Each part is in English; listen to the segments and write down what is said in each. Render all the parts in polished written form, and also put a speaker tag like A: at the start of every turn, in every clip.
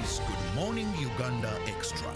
A: is Good Morning Uganda Extra.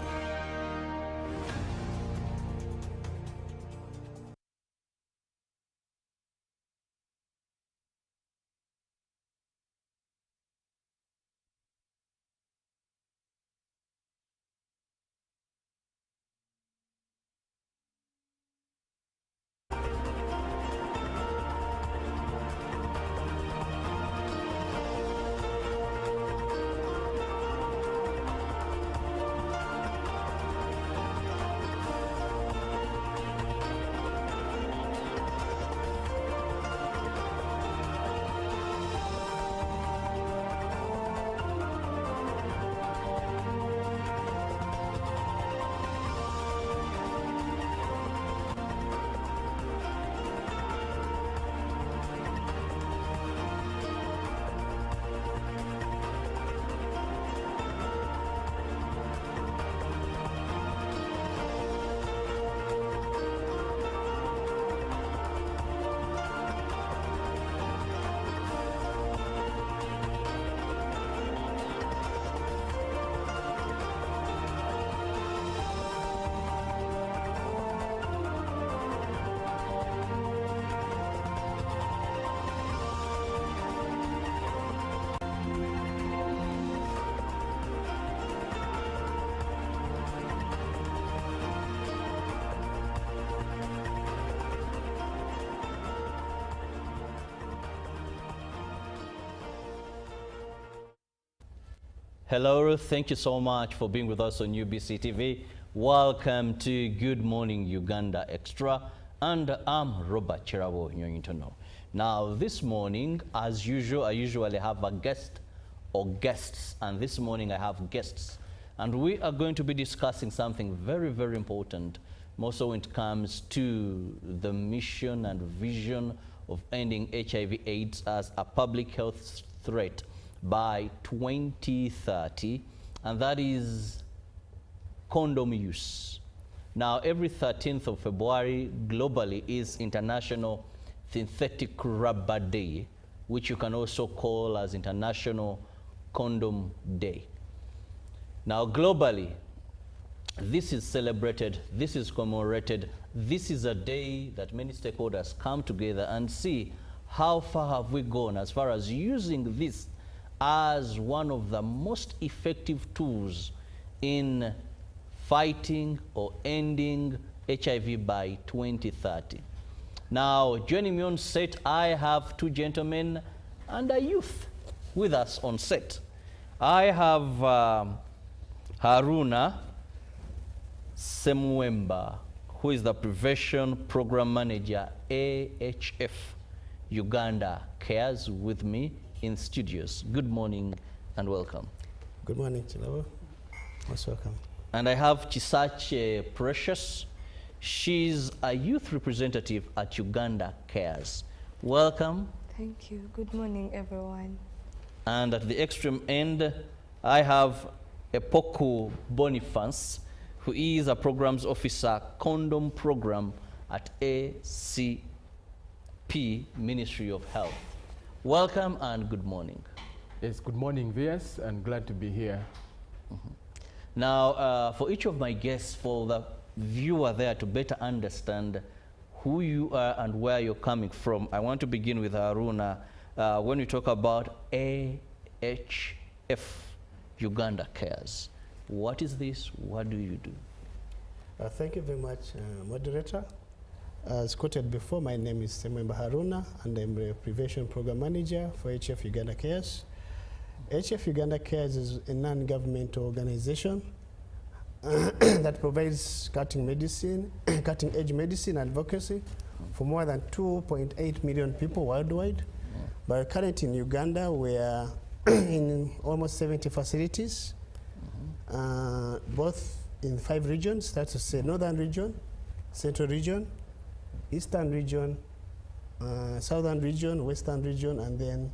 B: Hello, thank you so much for being with us on UBC TV. Welcome to Good Morning Uganda Extra, and I'm Robert Chirabo Nyonyitono. Now, this morning, as usual, I usually have a guest or guests, and this morning I have guests. And we are going to be discussing something very, very important, more so when it comes to the mission and vision of ending HIV/AIDS as a public health threat by 2030, and that is condom use. Now, every 13th of February globally is International Synthetic Rubber Day, which you can also call as International Condom Day. Now, globally, this is celebrated, this is commemorated, this is a day that many stakeholders come together and see how far have we gone as far as using this as one of the most effective tools in fighting or ending HIV by 2030. Now, joining me on set, I have two gentlemen and a youth with us on set. I have Haruna Semwemba, who is the Prevention Program Manager, AHF Uganda Cares, with me in studios. Good morning and welcome.
C: Good morning, Chilabo. Most welcome. And
B: I have Chisache Precious. She's a youth representative at Uganda Cares. Welcome.
D: Thank you. Good morning, everyone.
B: And at the extreme end, I have Epoku Boniface, who is a programs officer, condom program at ACP, Ministry of Health. Welcome and good morning.
E: Yes, good morning, viewers, and glad to be here.
B: Now, for each of my guests, for the viewer there to better understand who you are and where you're coming from, I want to begin with Haruna. When we talk about AHF Uganda Cares, what is this? What do you do?
C: Thank you very much, moderator. As quoted before, my name is Semwemba Haruna, and I'm the Prevention Program Manager for HF Uganda Cares. HF Uganda Cares is a non-governmental organization that provides cutting-edge medicine advocacy for more than 2.8 million people worldwide. But currently in Uganda, we are in almost 70 facilities, both in 5 regions, that's to say Northern Region, Central Region, Eastern Region, Southern Region, Western Region, and then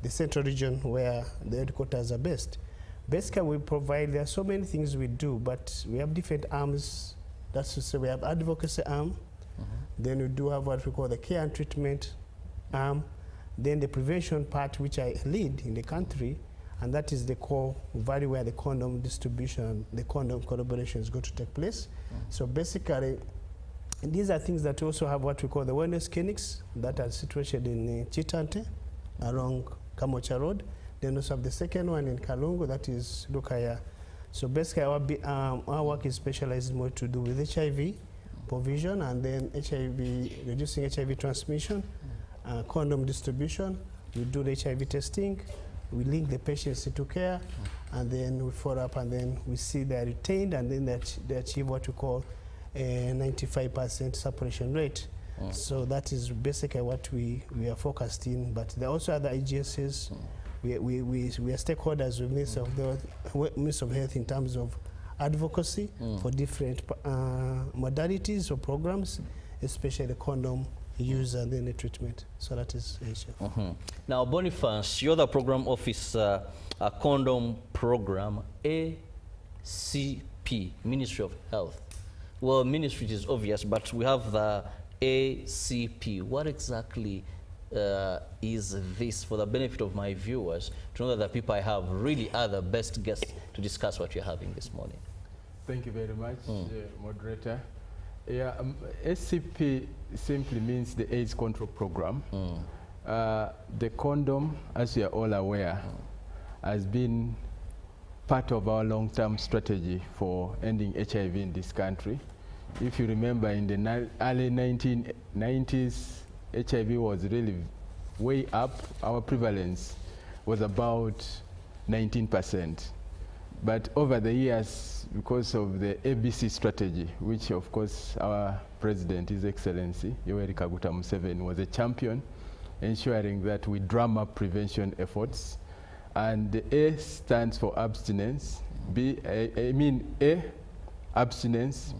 C: the Central Region where the headquarters are based. Basically, we provide, there are so many things we do, but we have different arms. That's to say we have advocacy arm, then we do have what we call the care and treatment arm, then the prevention part, which I lead in the country, and that is the core value where the condom distribution, the condom collaboration is going to take place. So basically, these are things that also have what we call the wellness clinics that are situated in Chitante along Kamocha Road. Then also have the second one in Kalungu, that is Lukaya. So basically our work is specialized more to do with HIV provision, and then HIV, reducing HIV transmission, condom distribution. We do the HIV testing, we link the patients into care, and then we follow up, and then we see they are retained, and then they achieve what we call a 95% separation rate. So that is basically what we are focused in. But there are also other agencies. We are stakeholders with Ministry of Health in terms of advocacy for different modalities or programs, especially the condom use and then the treatment. So that is Asia.
B: Now, Boniface, you're the program officer, a condom program, ACP, Ministry of Health. Well, ministry is obvious, but we have the ACP. What exactly is this, for the benefit of my viewers, to know that the people I have really are the best guests to discuss what you're having this morning?
E: Thank you very much, moderator. Yeah, SCP simply means the AIDS control program. The condom, as you are all aware, has been part of our long-term strategy for ending HIV in this country. If you remember, in the early 1990s, HIV was really way up. Our prevalence was about 19%. But over the years, because of the ABC strategy, which of course our President, His Excellency, Yoweri Kaguta Museveni, was a champion, ensuring that we drum up prevention efforts. And the A stands for abstinence. A, abstinence.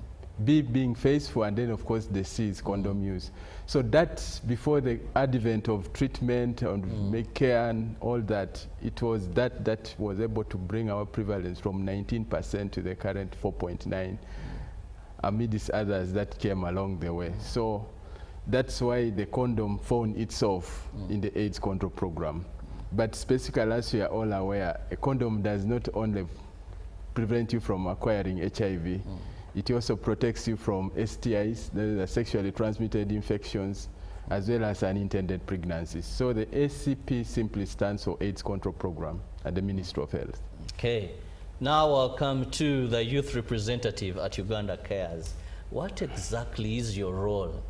E: B, being faithful, and then of course the C is condom use. So that, before the advent of treatment and make care and all that, it was that was able to bring our prevalence from 19% to the current 4.9, amidst others that came along the way. So that's why the condom found itself in the AIDS control program. But specifically, as you are all aware, a condom does not only prevent you from acquiring HIV, it also protects you from STIs, the sexually transmitted infections, as well as unintended pregnancies. So the ACP simply stands for AIDS Control Program at the Ministry of Health.
B: Okay. Now I'll come to the youth representative at Uganda Cares. What exactly is your role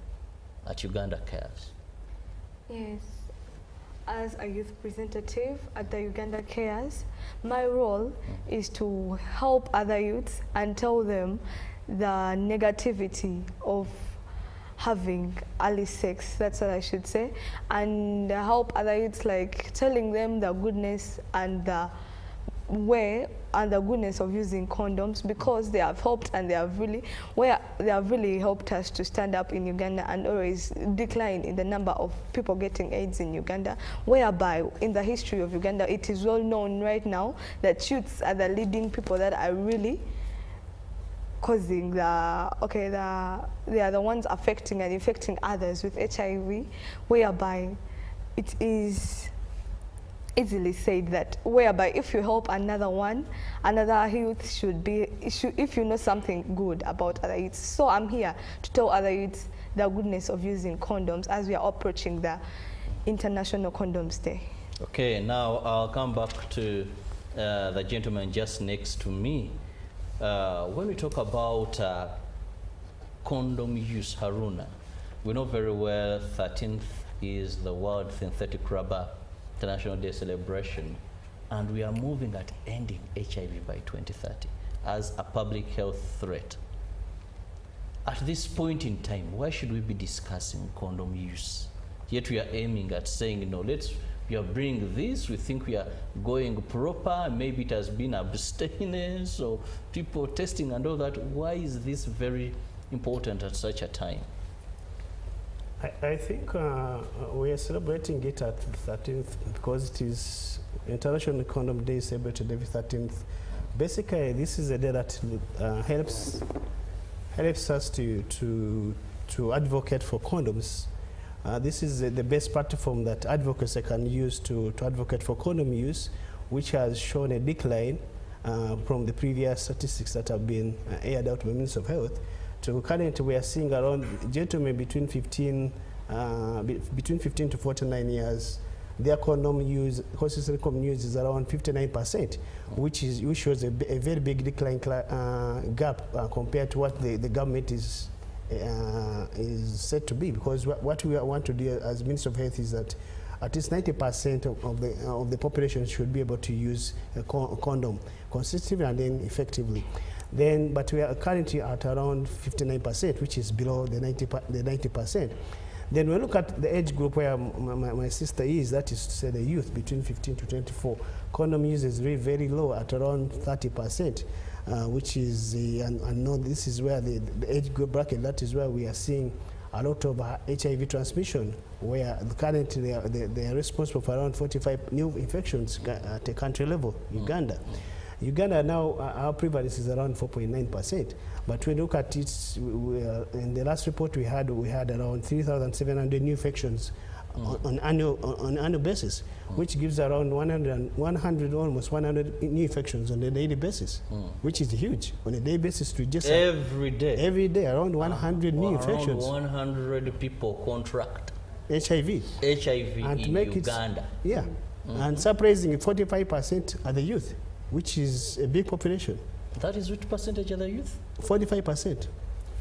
B: at Uganda Cares?
D: Yes. As a youth representative at the Uganda Cares, my role is to help other youths and tell them the negativity of having early sex, that's what I should say, and help other youths, like telling them the goodness and the way and the goodness of using condoms, because they have helped and they have really helped us to stand up in Uganda and always decline in the number of people getting AIDS in Uganda, whereby in the history of Uganda it is well known right now that youths are the leading people that are really causing they are the ones affecting and infecting others with HIV, whereby it is easily said that whereby if you help another youth if you know something good about other youths. So I'm here to tell other youths the goodness of using condoms as we are approaching the International Condoms Day.
B: Okay, now I'll come back to the gentleman just next to me. When we talk about condom use, Haruna, we know very well 13th is the World Synthetic Rubber International Day celebration, and we are moving at ending HIV by 2030 as a public health threat. At this point in time, why should we be discussing condom use? Yet we are aiming at saying, you know, we are bringing this, we think we are going proper, maybe it has been abstinence or people testing and all that. Why is this very important at such a time?
C: I think we are celebrating it at the 13th because it is International Condom Day celebrated every 13th. Basically, this is a day that helps us to advocate for condoms. This is the best platform that advocates can use to advocate for condom use, which has shown a decline from the previous statistics that have been aired out by the Ministry of Health. To currently, we are seeing around gentlemen between 15 to 49 years, their condom use, consistent condom use is around 59%, which shows a very big decline gap compared to what the government is said to be. Because what we want to do as Minister of Health is that at least 90% of the population should be able to use a condom consistently and then effectively. But we are currently at around 59%, which is below the 90%. Then we look at the age group where my sister is, that is to say the youth between 15 to 24. Condom use is really very low at around 30%, which is, and no, this is where the age group bracket, that is where we are seeing a lot of HIV transmission, where currently they are responsible for around 45 new infections at a country level, Uganda. Uganda now, our prevalence is around 4.9%. But when you look at it, in the last report we had around 3,700 new infections on annual basis, which gives around 100 new infections on a daily basis, which is huge. On a daily basis, to just
B: every day
C: around 100 new infections.
B: Around 100 people contract
C: HIV
B: and in Uganda.
C: And surprisingly, 45% are the youth, which is a big population.
B: That is which percentage of the youth?
C: 45%.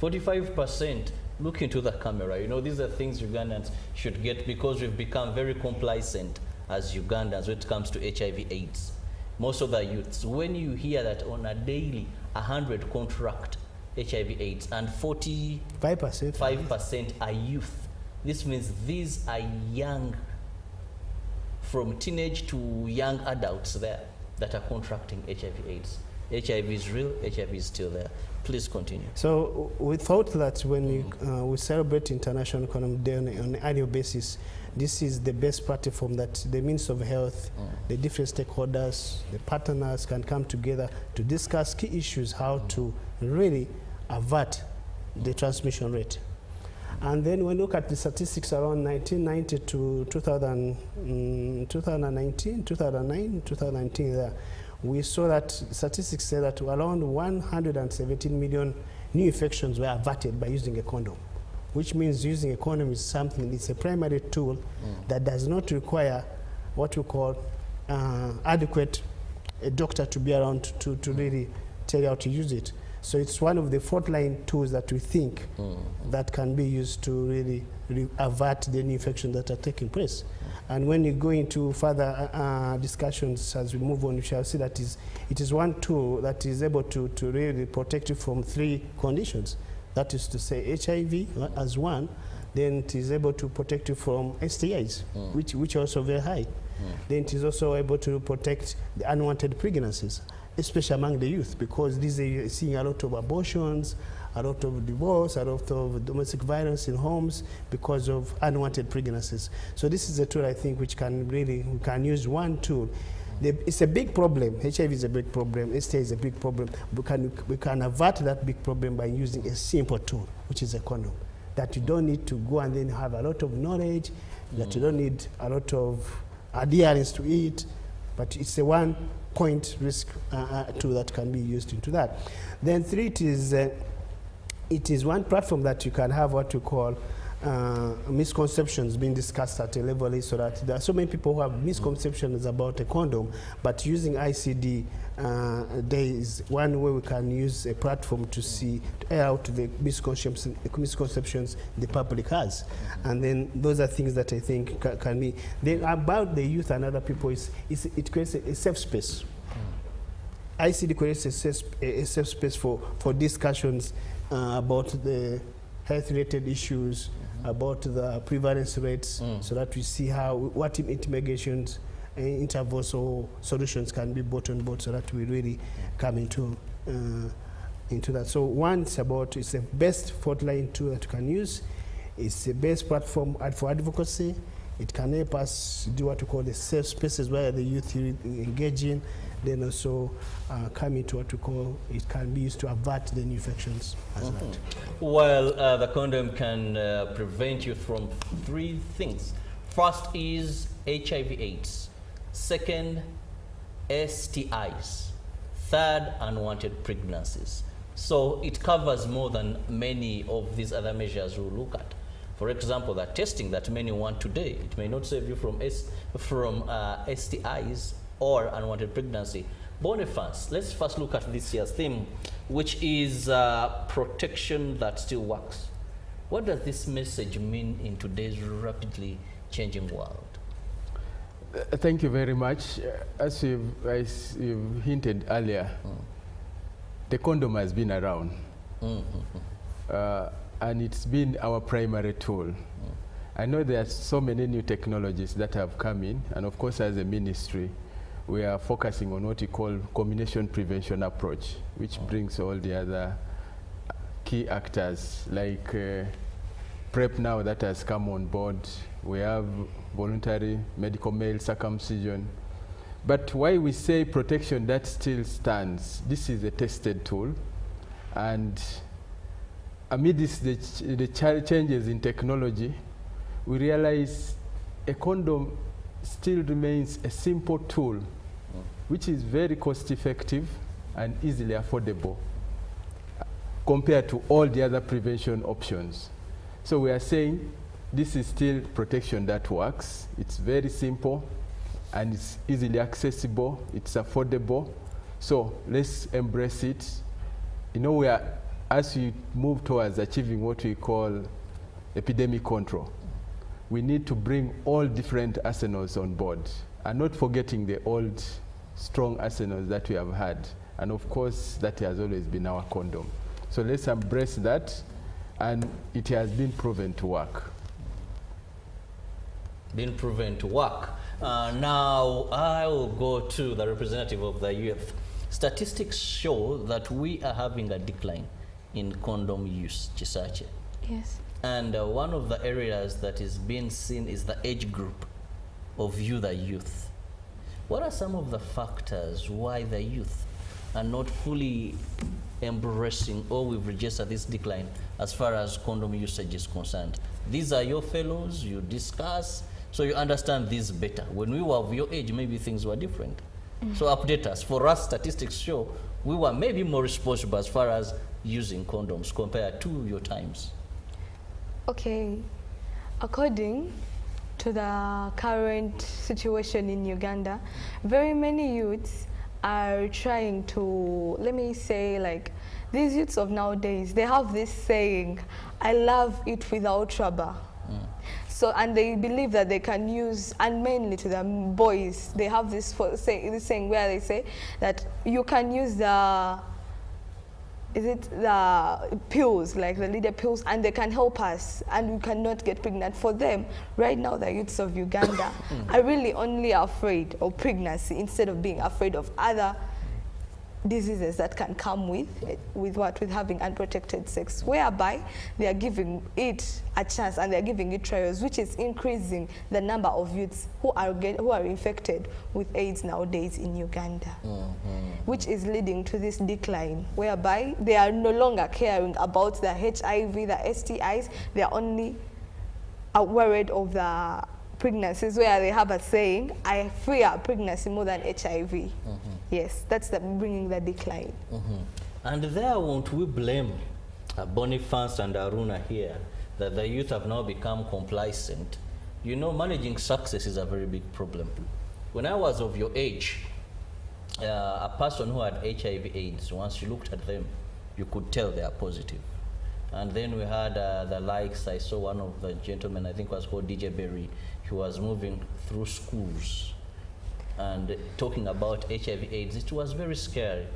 B: 45%. Look into the camera. You know, these are things Ugandans should get, because we've become very complacent as Ugandans when it comes to HIV/AIDS. Most of the youths, when hear that on a daily 100 contract HIV/AIDS and 45% are youth, this means these are young, from teenage to young adults there, that are contracting HIV/AIDS. HIV is real, HIV is still there. Please continue. So
C: we thought that when we celebrate International Condom Day on an annual basis, this is the best platform that the Ministry of Health, the different stakeholders, the partners can come together to discuss key issues, how to really avert the transmission rate. And then when we look at the statistics around 1990 to 2019 there, we saw that statistics say that around 117 million new infections were averted by using a condom, which means using a condom is something, it's a primary tool that does not require what we call adequate doctor to be around to really tell you how to use it. So it's one of the frontline tools that we think that can be used to really avert the new infections that are taking place. And when you go into further discussions as we move on, you shall see that it is one tool that is able to really protect you from 3 conditions. That is to say HIV as one, then it is able to protect you from STIs, which are also very high. Then it is also able to protect the unwanted pregnancies, especially among the youth, because these are seeing a lot of abortions, a lot of divorce, a lot of domestic violence in homes because of unwanted pregnancies. So this is a tool, I think, which can really, we can use one tool. It's a big problem. HIV is a big problem. STI is a big problem. We can avert that big problem by using a simple tool, which is a condom, that you don't need to go and then have a lot of knowledge, that you don't need a lot of adherence to it, but it's a one-point risk tool that can be used into that. Then 3, it is one platform that you can have what you call misconceptions being discussed at a level, so that there are so many people who have misconceptions about a condom, but using ICD there is one way we can use a platform to air out the misconceptions the public has. And then those are things that I think can be. Then about the youth and other people, it creates a safe space. ICD creates a safe space for discussions about the health-related issues, about the prevalence rates, so that we see what mitigations, intervals or solutions can be brought on board, so that we really come into that. So one, it's the best frontline tool that you can use. It's the best platform for advocacy. It can help us do what we call the safe spaces where the youth engage in. Then also come into what we call, it can be used to avert the new infections as that.
B: Well, the condom can prevent you from 3 things. First is HIV/AIDS. Second, STIs, third unwanted pregnancies. So it covers more than many of these other measures we look at. For example, the testing that many want today, it may not save you from STIs or unwanted pregnancy. Boniface, let's first look at this year's theme, which is protection that still works. What does this message mean in today's rapidly changing world?
E: Thank you very much. As you've hinted earlier, the condom has been around. And it's been our primary tool. I know there are so many new technologies that have come in, and of course as a ministry, we are focusing on what we call combination prevention approach, which brings all the other key actors like PrEP now that has come on board. We have voluntary medical male circumcision. But why we say protection that still stands, this is a tested tool, and amidst the changes in technology, we realize a condom still remains a simple tool, which is very cost effective and easily affordable compared to all the other prevention options. So we are saying this is still protection that works. It's very simple and it's easily accessible, it's affordable. So let's embrace it. You know, as we move towards achieving what we call epidemic control, we need to bring all different arsenals on board, and not forgetting the old strong arsenals that we have had. And of course, that has always been our condom. So let's embrace that, and it has been proven to work.
B: Been proven to work. Now I will go to the representative of the youth. Statistics show that we are having a decline in condom use, Chisache.
D: Yes.
B: And one of the areas that is being seen is the age group of the youth. What are some of the factors why the youth are not fully embracing, or we've registered this decline as far as condom usage is concerned? These are your fellows, you discuss, so you understand this better. When we were of your age, maybe things were different. So update us. For us, statistics show we were maybe more responsible as far as using condoms compared to your times.
D: Okay, according to the current situation in Uganda, very many youths are trying to, let me say, like, these youths of nowadays, they have this saying, I love it without trouble. So, and they believe that they can use, and mainly to the boys, they have this saying where they say that you can use the pills, like the leader pills, and they can help us, and we cannot get pregnant. For them, right now, the youths of Uganda are really only afraid of pregnancy instead of being afraid of other diseases that can come with having unprotected sex, whereby they are giving it a chance and they are giving it trials, which is increasing the number of youths who are infected with AIDS nowadays in Uganda, which is leading to this decline, whereby they are no longer caring about the HIV, the STIs. They are only worried of the pregnancies, where they have a saying, I fear pregnancy more than HIV. Yes, that's bringing the decline.
B: And there, won't we blame Boniface and Aruna here, that the youth have now become complacent? You know, managing success is a very big problem. When I was of your age, a person who had HIV/AIDS, once you looked at them, you could tell they are positive. And then we had the likes. I saw one of the gentlemen, I think was called DJ Berry. He was moving through schools and talking about HIV/AIDS. It was very scary.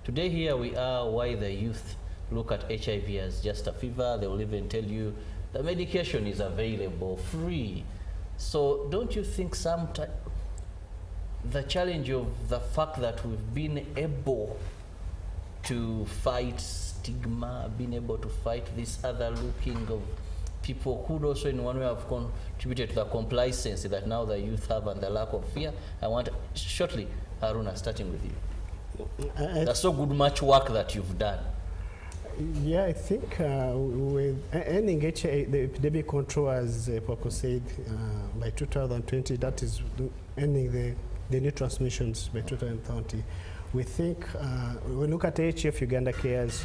B: Today here we are, why the youth look at HIV as just a fever. They will even tell you the medication is available, free. So don't you think sometimes the challenge of the fact that we've been able to fight stigma, been able to fight this other looking of people who also in one way have contributed to the complacency that now the youth have and the lack of fear? I want, shortly, Haruna, starting with you. That's so good much work that you've done.
C: Yeah, I think with ending HIV, the epidemic control, as Paco said, by 2020, that is ending the the new transmissions by 2030. We think, when we look at HF Uganda Cares,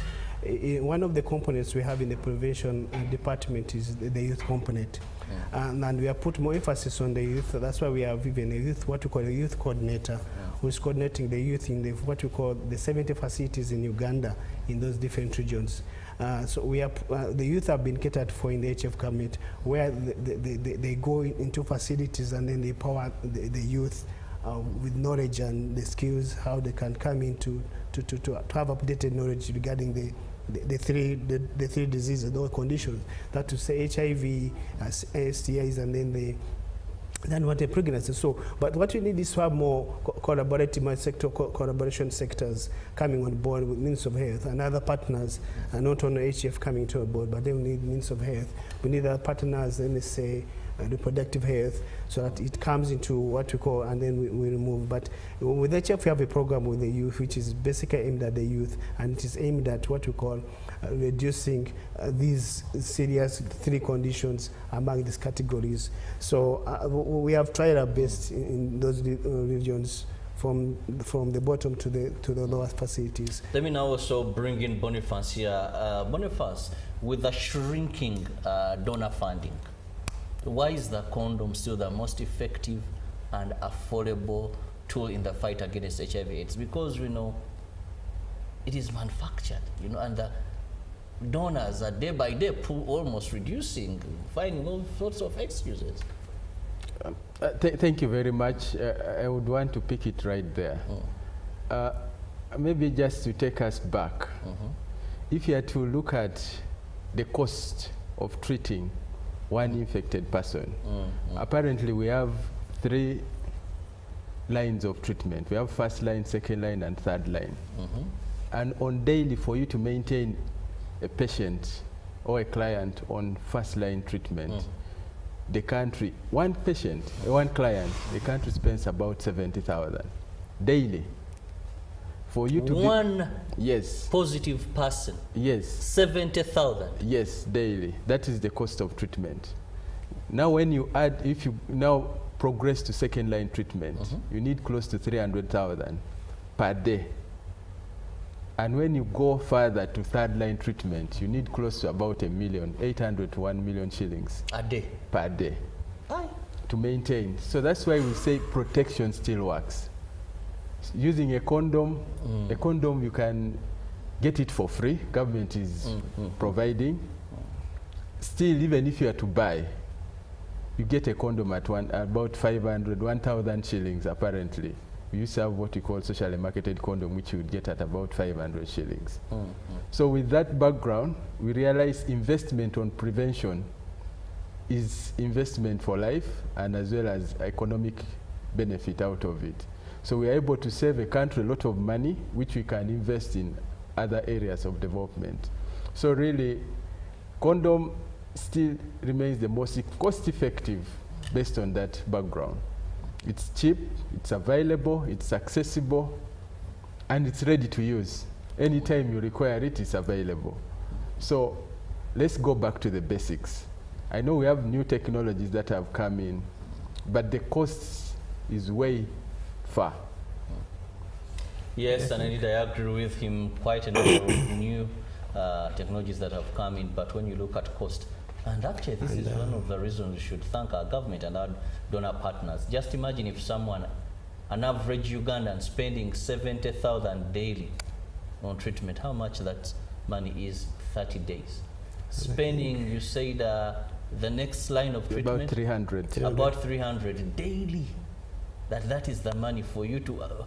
C: one of the components we have in the prevention department is the youth component. And we have put more emphasis on the youth. That's why we have even a youth, what we call a youth coordinator, who is coordinating the youth in the, what we call the 70 facilities in Uganda in those different regions. So we have, the youth have been catered for in the HF Cabinet, where they go into facilities and then they empower the youth with knowledge and the skills, how they can come in to have updated knowledge regarding the three diseases, those conditions, that to say HIV, STIs, and then what a pregnancy. So, but what we need is to have more collaborative sector, collaboration sectors coming on board with Ministry of Health and other partners, and not only HF coming to board, but then we need Ministry of Health. We need other partners, NSA, reproductive health, so that it comes into what we call, and then we remove. But with HF, we have a program with the youth, which is basically aimed at the youth, and it is aimed at what we call reducing these serious three conditions among these categories. So we have tried our best in those regions, from the bottom to the lowest facilities.
B: Let me now also bring in Boniface here. Boniface, with the shrinking donor funding, why is the condom still the most effective and affordable tool in the fight against HIV/AIDS? Because we know it is manufactured, and the donors are day by day almost reducing, finding all sorts of excuses.
E: Thank you very much. I would want to pick it right there. Maybe just to take us back, if you are to look at the cost of treating one infected person, apparently we have 3 lines of treatment. We have first line, second line, and third line. And on daily, for you to maintain a patient or a client on first line treatment, the country, one patient, one client, the country spends about 70,000 daily. For you to
B: one
E: yes,
B: positive person,
E: yes,
B: 70,000.
E: Yes, daily. That is the cost of treatment. Now, when you add, if you now progress to second line treatment, you need close to 300,000 per day. And when you go further to third line treatment, you need close to about 1,800,000 to 1 million shillings
B: A day.
E: per day to maintain. So that's why we say protection still works. Using a condom, you can get it for free. Government is providing. Still, even if you are to buy, you get a condom at about 500, 1,000 shillings apparently. We used to have what we call socially marketed condom, which you would get at about 500 shillings. So with that background, we realize investment on prevention is investment for life, and as well as economic benefit out of it. So we are able to save a country a lot of money, which we can invest in other areas of development. So really, condom still remains the most cost-effective based on that background. It's cheap, it's available, it's accessible, and it's ready to use. Anytime you require it, it's available. So let's go back to the basics. I know we have new technologies that have come in, but the cost is way far.
B: Yes, and indeed I agree with him. Quite a number of new technologies that have come in, but when you look at cost, and actually this is one of the reasons we should thank our government and our donor partners. Just imagine if someone, an average Ugandan, spending 70,000 daily on treatment, how much that money is 30 days. Spending, you said, the next line of treatment?
E: About 300.
B: About 300 daily. That is the money for you to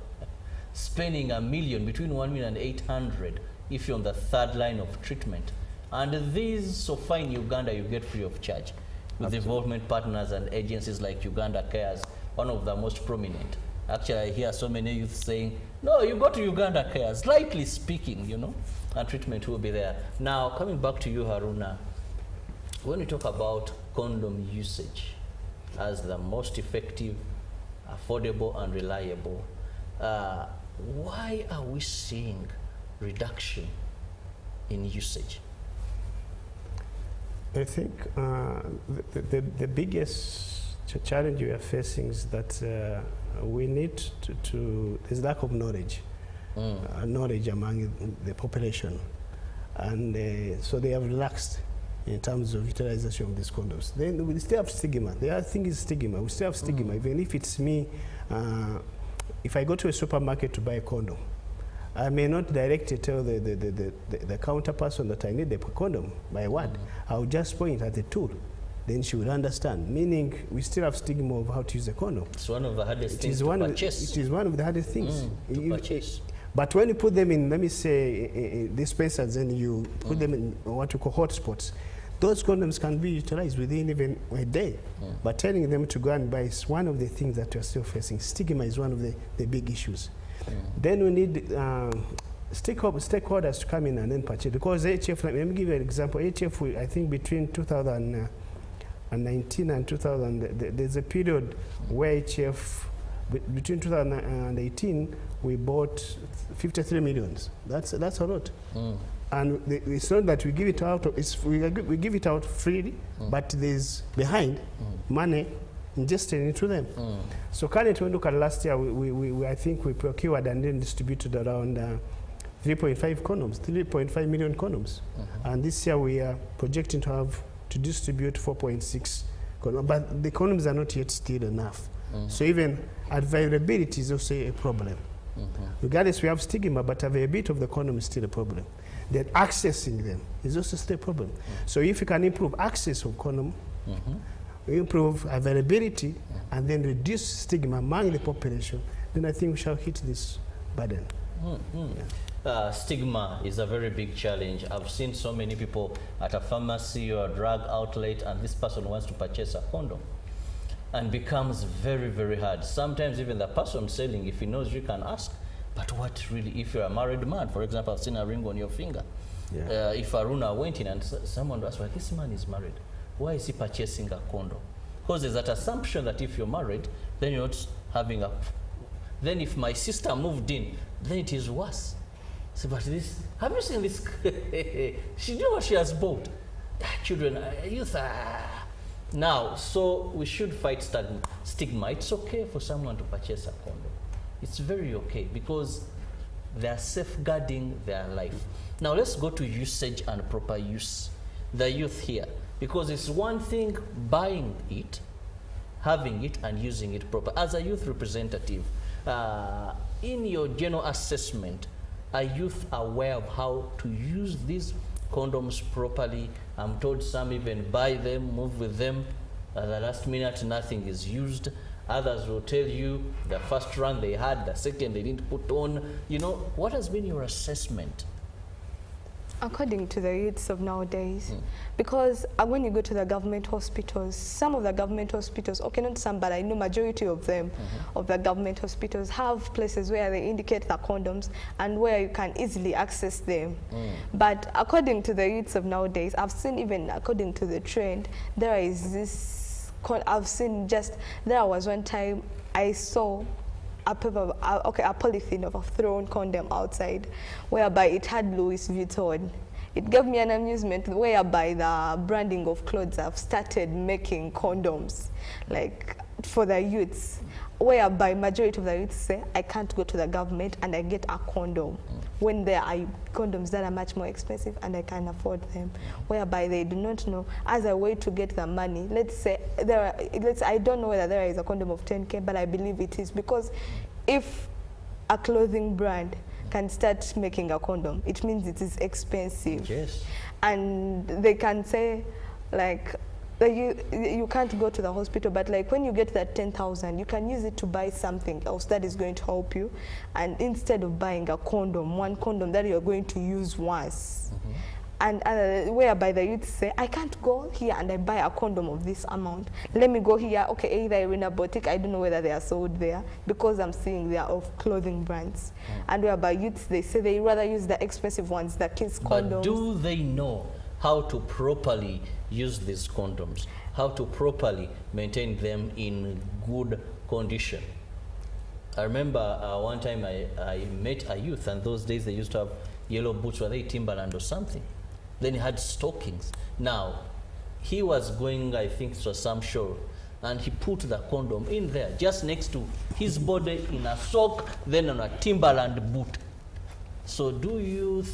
B: spending $1 million, between 1,800,000 if you're on the third line of treatment. And these, so far in Uganda, you get free of charge with development partners and agencies like Uganda Cares, one of the most prominent. Actually, I hear so many youth saying, no, you go to Uganda Cares, lightly speaking, and treatment will be there. Now, coming back to you, Haruna, when you talk about condom usage as the most effective, affordable, and reliable, why are we seeing reduction in usage?
C: I think the biggest challenge we are facing is that we need there's lack of knowledge, knowledge among the population. And so they have relaxed in terms of utilization of these condoms. Then we still have stigma. The other thing is stigma. We still have stigma. Even if it's me, if I go to a supermarket to buy a condom, I may not directly tell the counter person that I need the condom by word. I'll just point at the tool. Then she will understand. Meaning, we still have stigma of how to use a condom.
B: It's one of the hardest things to purchase.
C: It is one of the hardest things
B: to purchase.
C: But when you put them in, let me say, dispensers, and you put them in what we call hotspots, those condoms can be utilized within even a day. But telling them to go and buy is one of the things that we're still facing. Stigma is one of the big issues. Then we need stakeholders to come in and then purchase. Because HF, let me give you an example. HF, I think between 2019 and 2000, there's a period where HF, between 2018, we bought 53 millions. That's a lot. And it's not that we give it out, we give it out freely, but there's behind money ingested into them. So currently, when we look at last year, I think we procured and then distributed around 3.5 million condoms. And this year we are projecting to distribute 4.6 condoms. But the condoms are not yet still enough. So even availability is also a problem. Regardless, we have stigma, but availability of the condom is still a problem. Then accessing them is also still a problem. So if you can improve access of condom, improve availability, and then reduce stigma among the population, then I think we shall hit this burden.
B: Stigma is a very big challenge. I've seen so many people at a pharmacy or a drug outlet, and this person wants to purchase a condom, and becomes very, very hard. Sometimes even the person selling, if he knows, you can ask, but what really, if you're a married man, for example, I've seen a ring on your finger. If Aruna went in and someone asked, well, this man is married, why is he purchasing a condom? Because there's that assumption that if you're married, then you're not having a, then if my sister moved in, then it is worse. So, but this, have you seen this? She knew what she has bought. Children, youth, now, so we should fight stigma. It's okay for someone to purchase a condom. It's very okay because they are safeguarding their life. Now let's go to usage and proper use. The youth here, because it's one thing buying it, having it, and using it proper. As a youth representative, in your general assessment, are youth aware of how to use these condoms properly? I'm told some even buy them, move with them. At the last minute, nothing is used. Others will tell you the first run they had, the second they didn't put on. You know, what has been your assessment?
D: According to the youths of nowadays, because when you go to the government hospitals, some of the government hospitals, okay, not some, but I know majority of them, of the government hospitals have places where they indicate the condoms and where you can easily access them. But according to the youths of nowadays, I've seen even according to the trend, there is this, I've seen just, there was one time I saw a paper, a polythene of a thrown condom outside, whereby it had Louis Vuitton. It gave me an amusement whereby the branding of clothes have started making condoms, like for the youths, whereby majority of the youths say, I can't go to the government and I get a condom, when there are condoms that are much more expensive and I can afford them, whereby they do not know as a way to get the money. Let's say I don't know whether there is a condom of 10K, but I believe it is, because if a clothing brand can start making a condom, it means it is expensive.
B: Yes.
D: And they can say, like, you can't go to the hospital, but like when you get that 10,000, you can use it to buy something else that is going to help you. And instead of buying a condom, one condom that you're going to use once, and whereby the youth say, I can't go here and I buy a condom of this amount. Let me go here, okay, either in a boutique, I don't know whether they are sold there, because I'm seeing they are of clothing brands. And whereby youths, they say they rather use the expensive ones, the kids' condoms.
B: But do they know how to properly use these condoms? How to properly maintain them in good condition? I remember one time I met a youth, and those days they used to have yellow boots, were they Timberland or something? Then he had stockings. Now, he was going, I think, to some show, and he put the condom in there, just next to his body in a sock, then on a Timberland boot. So do you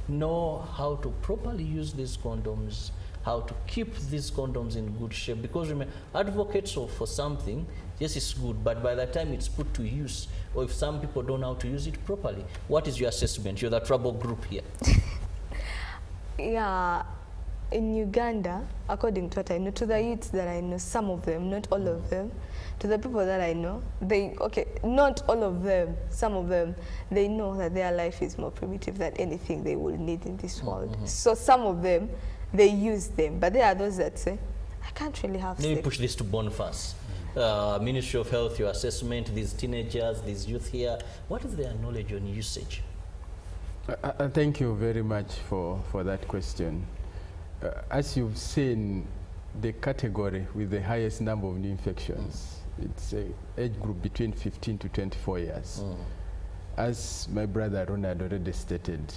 B: know how to properly use these condoms, how to keep these condoms in good shape? Because remember, advocates for something, yes, it's good, but by the time it's put to use, or if some people don't know how to use it properly, what is your assessment? You're the trouble group here.
D: Yeah, in Uganda, according to what I know, to the youths that I know, some of them, not all of them, to the people that I know, not all of them, some of them, they know that their life is more primitive than anything they will need in this world. So some of them, they use them, but there are those that say, I can't really have sex.
B: Let me push this to Boniface. Ministry of Health, your assessment, these teenagers, these youth here, what is their knowledge on usage?
E: Thank you very much for that question. As you've seen, the category with the highest number of new infections, it's an age group between 15 to 24 years. As my brother Ronald already stated,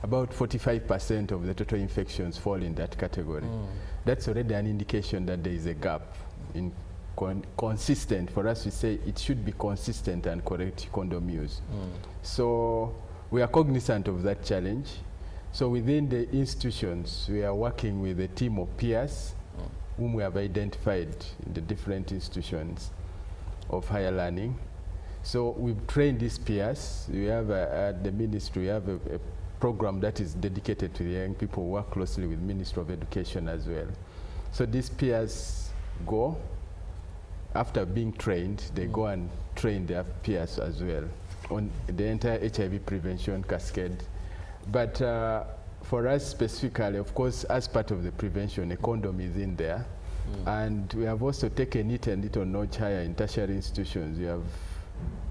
E: about 45% of the total infections fall in that category. That's already an indication that there is a gap in consistent. For us, we say it should be consistent and correct condom use. So we are cognizant of that challenge. So within the institutions, we are working with a team of peers whom we have identified in the different institutions of higher learning. So we've trained these peers. We have at the ministry, we have a program that is dedicated to the young people who work closely with Ministry of Education as well. So these peers go, after being trained, they go and train their peers as well on the entire HIV prevention cascade. But for us specifically, of course, as part of the prevention, a condom is in there. And we have also taken it a little notch higher in tertiary institutions. We have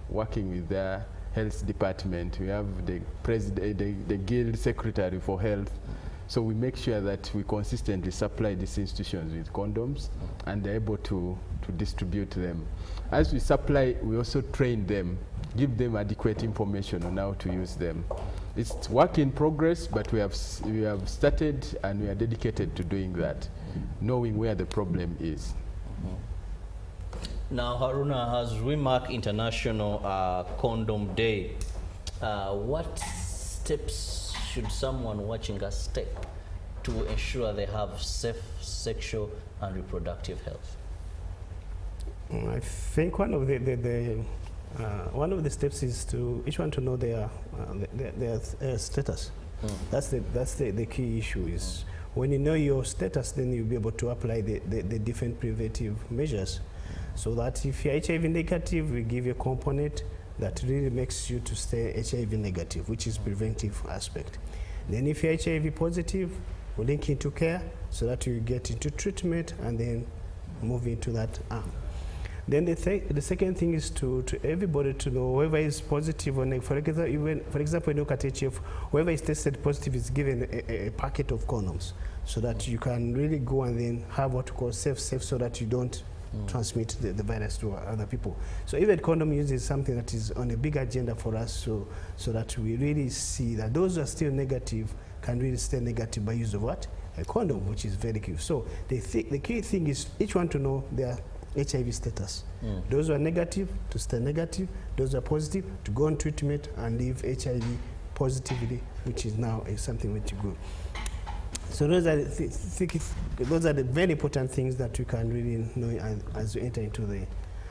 E: working with their health department. We have the president, the guild secretary for health. So we make sure that we consistently supply these institutions with condoms and they're able to distribute them. As we supply, we also train them, give them adequate information on how to use them. It's work in progress, but we have started and we are dedicated to doing that, knowing where the problem is.
B: Now, Haruna, as we mark International Condom Day, what steps should someone watching us take to ensure they have safe sexual and reproductive health?
C: I think one of the steps is to each one to know their status. That's the key issue. Is when you know your status, then you'll be able to apply the different preventive measures. So that if you're HIV negative, we give you a component that really makes you to stay HIV negative, which is preventive aspect. Then if you're HIV positive, we link into care so that you get into treatment and then move into that arm. Then the second thing is to everybody to know whoever is positive or negative. For example, when you look at HF, whoever is tested positive is given a packet of condoms so that you can really go and then have what we call safe so that you don't transmit the virus to other people. So even condom use is something that is on a big agenda for us so that we really see that those who are still negative can really stay negative by use of what? A condom, which is very key. So the key thing is each one to know their HIV status. Those who are negative to stay negative, those who are positive to go on treatment and leave HIV positively, which is now something which is good. So those are the very important things that you can really know as you enter into the.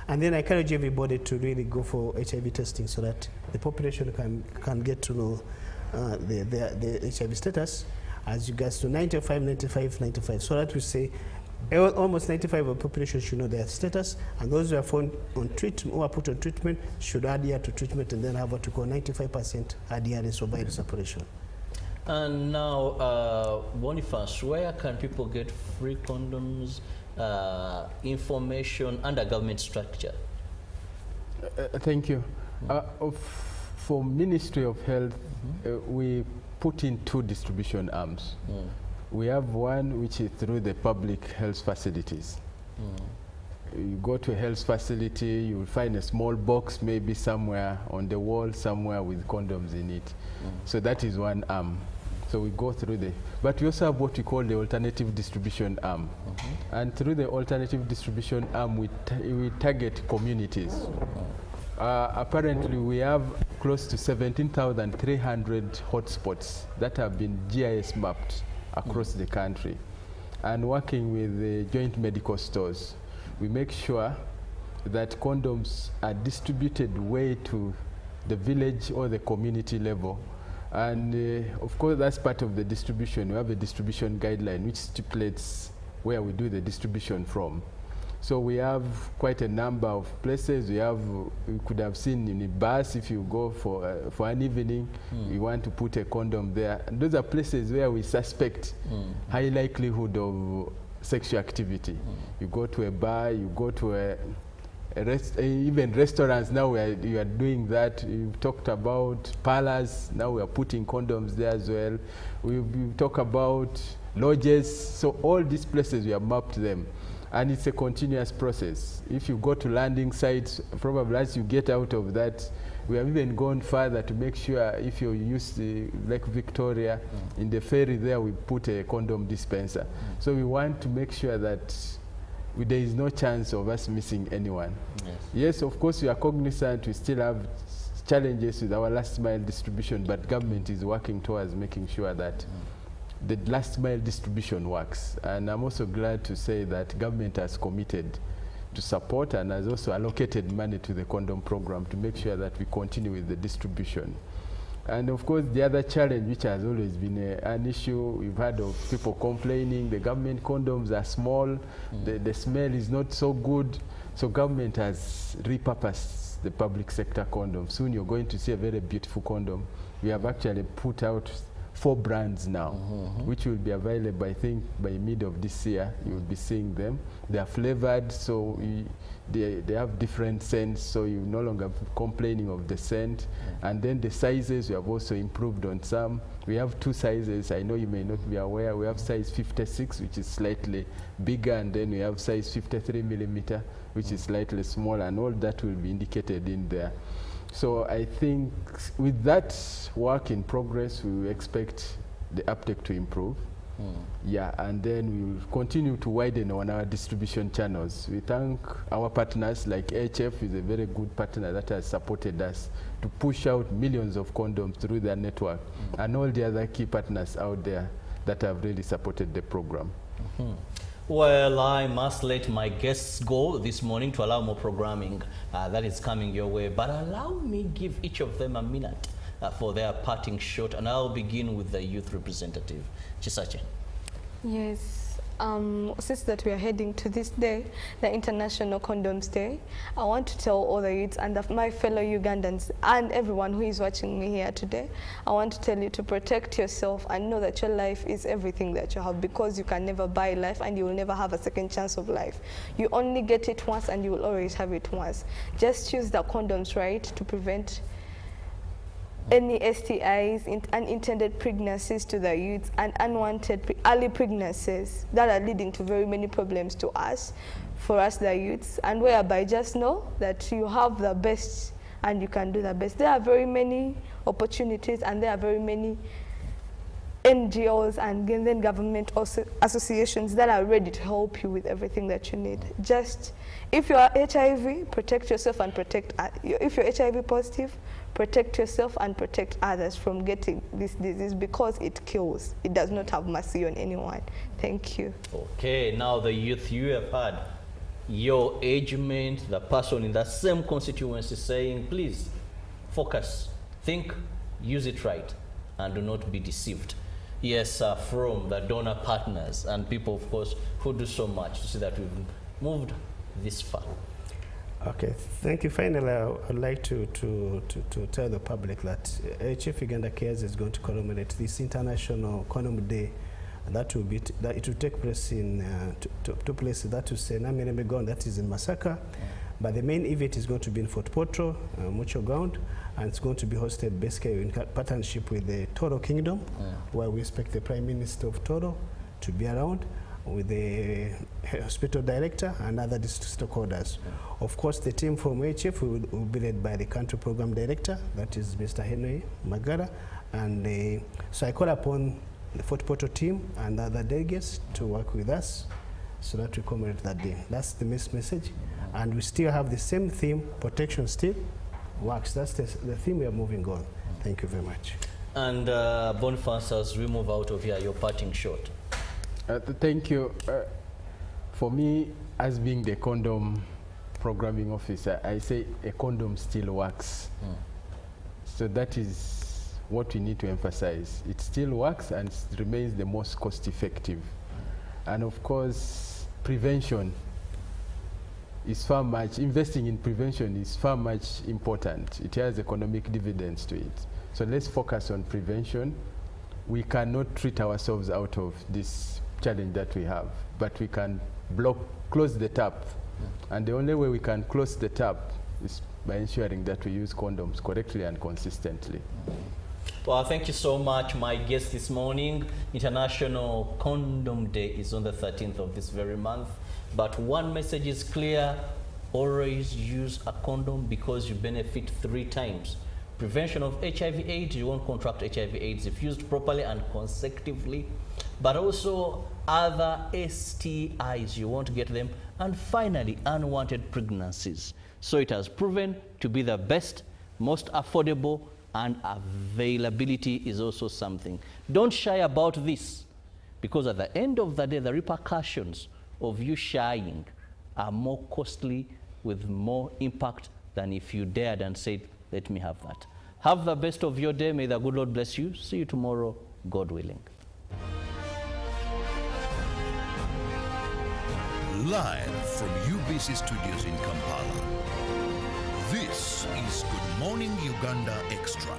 C: And then I encourage everybody to really go for HIV testing so that the population can get to know the HIV status as regards to 95, 95, 95. So that we say almost 95% of the population should know their status, and those who are found on treatment or put on treatment should adhere to treatment and then have what we call 95% adherence or virus separation.
B: And now, Boniface, where can people get free condoms, information under government structure?
E: Thank you. For Ministry of Health, we put in 2 distribution arms. We have one which is through the public health facilities. You go to a health facility, you will find a small box maybe somewhere on the wall, somewhere with condoms in it. So that is one arm. So we go through but we also have what we call the alternative distribution arm. And through the alternative distribution arm, we target communities. Apparently, we have close to 17,300 hotspots that have been GIS mapped across the country. And working with the joint medical stores, we make sure that condoms are distributed way to the village or the community level. And of course, that's part of the distribution. We have a distribution guideline which stipulates where we do the distribution from. So we have quite a number of places. You could have seen in a bus, if you go for an evening, you want to put a condom there. And those are places where we suspect high likelihood of sexual activity. You go to a bar, you go to even restaurants now you are doing that. You've talked about parlors, now we are putting condoms there as well. We talk about lodges, so all these places we have mapped them. And it's a continuous process. If you go to landing sites, probably as you get out of that, we have even gone further to make sure if you use the Lake Victoria, in the ferry there we put a condom dispenser. So we want to make sure that there is no chance of us missing anyone. Yes, of course, we are cognizant we still have challenges with our last mile distribution, but government is working towards making sure that the last mile distribution works. And I'm also glad to say that government has committed to support and has also allocated money to the condom program to make sure that we continue with the distribution. And of course, the other challenge, which has always been an issue, we've heard of people complaining the government condoms are small, the smell is not so good. So government has repurposed the public sector condom. Soon you're going to see a very beautiful condom. We have actually put out 4 brands now, which will be available, I think, by mid of this year. You will be seeing them. They are flavored, so they have different scents, so you're no longer complaining of the scent. And then the sizes, we have also improved on some. We have 2 sizes. I know you may not be aware. We have size 56, which is slightly bigger, and then we have size 53 millimeter, which is slightly smaller, and all that will be indicated in there. So I think with that work in progress, we expect the uptake to improve. Yeah, and then we will continue to widen on our distribution channels. We thank our partners, like HF is a very good partner that has supported us to push out millions of condoms through their network, and all the other key partners out there that have really supported the program.
B: Well, I must let my guests go this morning to allow more programming that is coming your way. But allow me give each of them a minute for their parting shot, and I'll begin with the youth representative, Chisache.
D: Yes. Since that we are heading to this day, the International Condoms Day, I want to tell all the youths and my fellow Ugandans and everyone who is watching me here today, I want to tell you to protect yourself and know that your life is everything that you have, because you can never buy life and you will never have a second chance of life. You only get it once and you will always have it once. Just choose the condoms right to prevent any STIs, unintended pregnancies to the youth, and unwanted early pregnancies that are leading to very many problems to us, for us the youths, and whereby just know that you have the best and you can do the best. There are very many opportunities and there are very many NGOs and then government associations that are ready to help you with everything that you need. Just, if you are HIV, protect yourself and protect, if you're HIV positive, protect yourself and protect others from getting this disease, because it kills. It does not have mercy on anyone. Thank you.
B: Okay, now the youth, you have had your age mate, the person in that same constituency saying, please focus, think, use it right, and do not be deceived. Yes, from the donor partners and people, of course, who do so much to see that we've moved this far.
C: Okay, thank you. Finally, I would like to tell the public that HF Uganda Cares is going to commemorate this International Condom Day, and that will be it will take place in two places. That is Namirembe, that is in Masaka, but the main event is going to be in Fort Potro, Mucho Ground, and it's going to be hosted basically in partnership with the Toro Kingdom, where we expect the Prime Minister of Toro to be around. with the hospital director and other stakeholders. Of course, the team from HF will be led by the country program director, that is Mr. Henry Magara. And so I call upon the Fort Portal team and other delegates to work with us so that we commemorate that day. That's the message. And we still have the same theme, protection still works. That's the theme we are moving on. Thank you very much.
B: And Boniface, as we move out of here, your parting shot.
E: Thank you. For me, as being the condom programming officer, I say a condom still works. So that is what we need to emphasize. It still works and remains the most cost effective. And of course, prevention is far much, investing in prevention is far much important. It has economic dividends to it. So let's focus on prevention. We cannot treat ourselves out of this challenge that we have, but we can close the tap. And the only way we can close the tap is by ensuring that we use condoms correctly and consistently.
B: Well, thank you so much, my guest this morning. International Condom Day is on the 13th of this very month. But one message is clear: always use a condom because you benefit 3 times. Prevention of HIV/AIDS, you won't contract HIV/AIDS if used properly and consecutively. But also other STIs, you won't get them. And finally, unwanted pregnancies. So it has proven to be the best, most affordable, and availability is also something. Don't shy about this, because at the end of the day, the repercussions of you shying are more costly with more impact than if you dared and said, let me have that. Have the best of your day. May the good Lord bless you. See you tomorrow, God willing.
A: Live from UBC Studios in Kampala, this is Good Morning Uganda Extra.